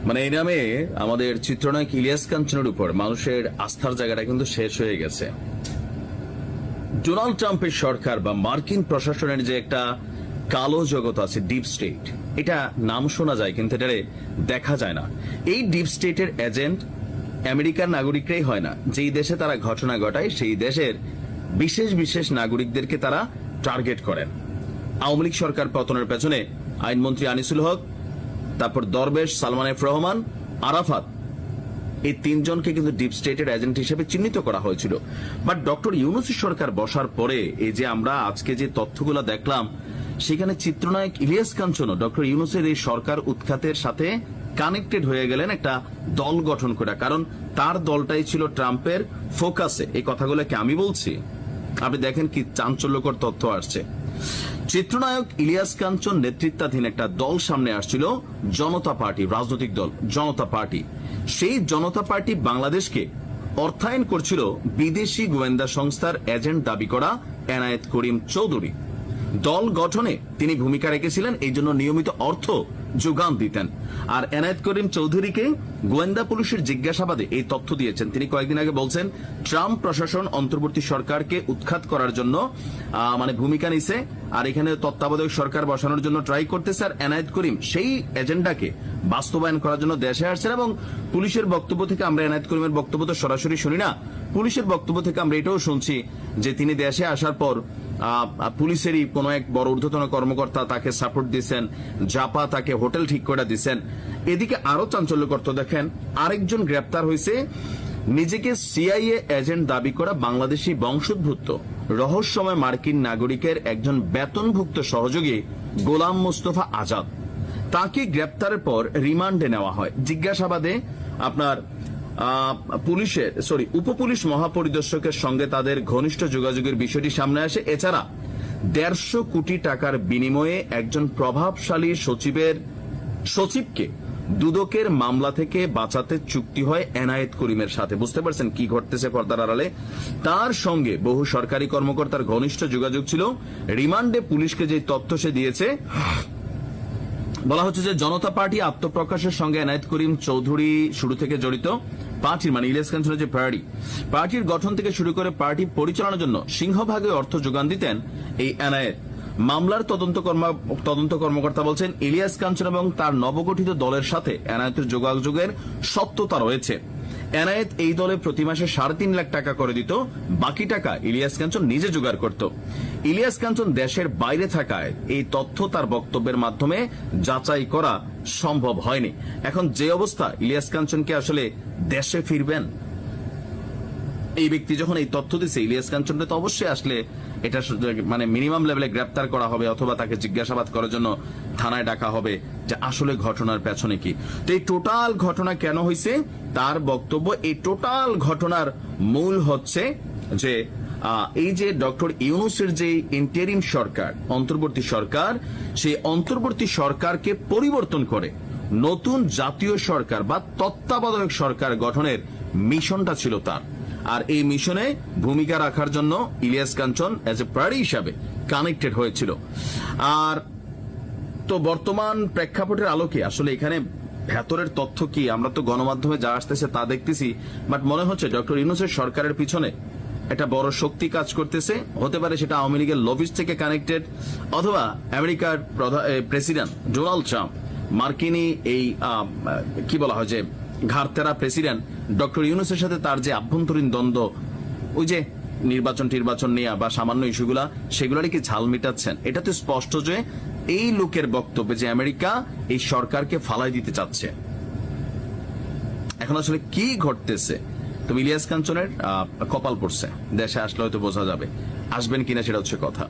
মানে এই নামে আমাদের চিত্রনায়ক ইলিয়াস কাঞ্চনের উপর মানুষের আস্থার জায়গাটা কিন্তু শেষ হয়ে গেছে। ডোনাল্ড ট্রাম্পের সরকার বা মার্কিন প্রশাসনের যে একটা কালো জগৎ আছে, ডিপ স্টেট, এটা নাম শোনা যায় কিন্তু এটা দেখা যায় না। এই ডিপ স্টেটের এজেন্ট আমেরিকার নাগরিকরাই হয় না। যেই দেশে তারা ঘটনা ঘটায় সেই দেশের বিশেষ বিশেষ নাগরিকদেরকে তারা টার্গেট করেন। আওয়ামী লীগ সরকার পতনের পেছনে আইনমন্ত্রী আনিসুল হক, তারপর দরবেশ, সালমান এফ রহমান, আরাফাত, এই তিনজনকে কিন্তু ডিপ স্টেটের এজেন্ট হিসেবে চিহ্নিত করা হয়েছিল। বাট ডক্টর ইউনূসের সরকার বসার পরে এই যে আমরা আজকে যে তথ্যগুলো দেখলাম, সেখানে চিত্রনায়ক ইলিয়াস কাঞ্চনও ডক্টর ইউনূসের এই সরকার উৎখাতের সাথে কানেক্টেড হয়ে গেলেন একটা দল গঠন করে। কারণ তার দলটাই ছিল ট্রাম্পের ফোকাসে। এই কথাগুলোকে আমি বলছি, আপনি দেখেন কি চাঞ্চল্যকর তথ্য আসছে। চিত্রনায়ক ইলিয়াস কাঞ্চন নেতৃত্বাধীন একটা দল সামনে আসছিল, জনতা পার্টি, রাজনৈতিক দল জনতা পার্টি। সেই জনতা পার্টি বাংলাদেশকে অর্থায়ন করছিল বিদেশি গোয়েন্দা সংস্থার এজেন্ট দাবি করা এনায়েত করিম চৌধুরী। দল গঠনে তিনি ভূমিকা রেখেছিলেন, এই জন্য নিয়মিত অর্থ যোগান দিতেন। আর এনায়েত করিম চৌধুরীকে গোয়েন্দা পুলিশের জিজ্ঞাসাবাদে এই তথ্য দিয়েছেন। তিনি কয়েকদিন আগে বলছেন ট্রাম্প প্রশাসন অন্তর্বর্তী সরকারকে উৎখাত করার জন্য ভূমিকা নিছে, আর এখানে তত্ত্বাবধায়ক সরকার বসানোর জন্য ট্রাই করতেছে। আর এনায়েত করিম সেই এজেন্ডাকে বাস্তবায়ন করার জন্য দেশে আসছেন। এবং পুলিশের বক্তব্য থেকে আমরা এনায়েত করিমের বক্তব্য তো সরাসরি শুনি না, পুলিশের বক্তব্য থেকে আমরা এটাও শুনছি যে তিনি দেশে আসার পর পুলিশেরই কোন এক বড় ঊর্ধ্বতন কর্মকর্তা তাকে সাপোর্ট দিচ্ছেন, জাপা তাকে হোটেল ঠিক করে দিচ্ছেন। এদিকে আরো চাঞ্চল্যকর তো দেখেন, আরেকজন গ্রেপ্তার হয়েছে, নিজেকে সিআইএ এজেন্ট দাবি করা বাংলাদেশি বংশোদ্ভূত রহস্যময় মার্কিন নাগরিকের একজন বেতনভুক্ত সহযোগী গোলাম মোস্তফা আজাদ। তাকে গ্রেপ্তারের পর রিমান্ডে নেওয়া হয়। জিজ্ঞাসাবাদে আপনার উপপুলিশ মহাপরিদর্শকের সঙ্গে তাদের ঘনিষ্ঠ যোগাযোগের বিষয়টি সামনে আসে। এছাড়া 150 কোটি টাকার বিনিময়ে একজন প্রভাবশালী সচিবকে দুদকের মামলা থেকে বাঁচাতে চুক্তি হয় এনায়েত করিমের সাথে। বুঝতে পারছেন কি ঘটতেছে পর্দার আড়ালে? তার সঙ্গে বহু সরকারি কর্মকর্তার ঘনিষ্ঠ যোগাযোগ ছিল। রিমান্ডে পুলিশকে যে তথ্য সে দিয়েছে, বলা হচ্ছে যে জনতা পার্টি আত্মপ্রকাশের সঙ্গে এনায়েত করিম চৌধুরী শুরু থেকে জড়িত। পার্টির মানে ইলিয়াস কাঞ্চনের যে পার্টির গঠন থেকে শুরু করে পার্টি পরিচালনার জন্য সিংহভাগে অর্থ যোগান দিতেন এই এনায়েত। মামলার তদন্ত কর্মকর্তা বলছেন ইলিয়াস কাঞ্চন এবং তার নবগঠিত দলের সাথে এনায়েতের যোগাযোগের সত্যতা রয়েছে। এনায়েত এই দলে প্রতি মাসে 3.5 লাখ টাকা করে দিত, বাকি টাকা ইলিয়াস কাঞ্চন নিজে জোগাড় করত। ইলিয়াস কাঞ্চন দেশের বাইরে থাকায় এই তথ্য তার বক্তব্যের মাধ্যমে যাচাই করা সম্ভব হয়নি। এখন যে অবস্থা, ইলিয়াস কাঞ্চনকে আসলে দেশে ফিরবেন? এই ব্যক্তি যখন এই তথ্য দিচ্ছে, ইলিয়াস কাঞ্চনকে তো অবশ্যই আসলে এটা মানে মিনিমাম লেভেলে গ্রেপ্তার করা হবে, অথবা তাকে জিজ্ঞাসাবাদ করার জন্য থানায় ডাকা হবে যে আসলে ঘটনার পেছনে কি। তো এই টোটাল ঘটনা কেন হয়েছে তার বক্তব্য, এই টোটাল ঘটনার মূল হচ্ছে যে এই যে ডক্টর ইউনূসের যে ইন্টারিম সরকার, অন্তর্বর্তী সরকার, সেই অন্তর্বর্তী সরকারকে পরিবর্তন করে নতুন জাতীয় সরকার বা তত্ত্বাবধায়ক সরকার গঠনের মিশনটা ছিল তার। আর এই মিশনে ভূমিকা রাখার জন্য Ilias Kanchan as a priority হিসাবে কানেক্টেড হয়েছিল। আর তো বর্তমান প্রেক্ষাপটের আলোকে আসলে এখানে ভেতরের তথ্য কি, আমরা তো গণমাধ্যমে যা আসতেছে তা দেখতেছি, বাট মনে হচ্ছে ডক্টর ইউনূসের সরকারের পিছনে একটা বড় শক্তি কাজ করতেছে। হতে পারে সেটা আওয়ামী লীগের লবিস্ট থেকে কানেক্টেড, অথবা আমেরিকার প্রেসিডেন্ট ডোনাল্ড ট্রাম্প, মার্কিনী এই কি বলা হয় যে ঘাড়তেরা প্রেসিডেন্ট ডক্টর ইউনূসের সাথে তার যে আভ্যন্তরীণ দ্বন্দ্ব, ওই যে নির্বাচন নিয়ে বা সামান্য ইস্যুগুলা, সেগুলারই কি ঝাল মিটাচ্ছেন? এটা তো স্পষ্ট যে এই লোকের বক্তব্যে যে আমেরিকা এই সরকারকে ফালাই দিতে চাচ্ছে। এখন আসলে কি ঘটতেছে? তো ইলিয়াস কাঞ্চনের কপাল পড়ছে, দেশে আসলে হয়তো বোঝা যাবে, আসবেন কিনা সেটা হচ্ছে কথা।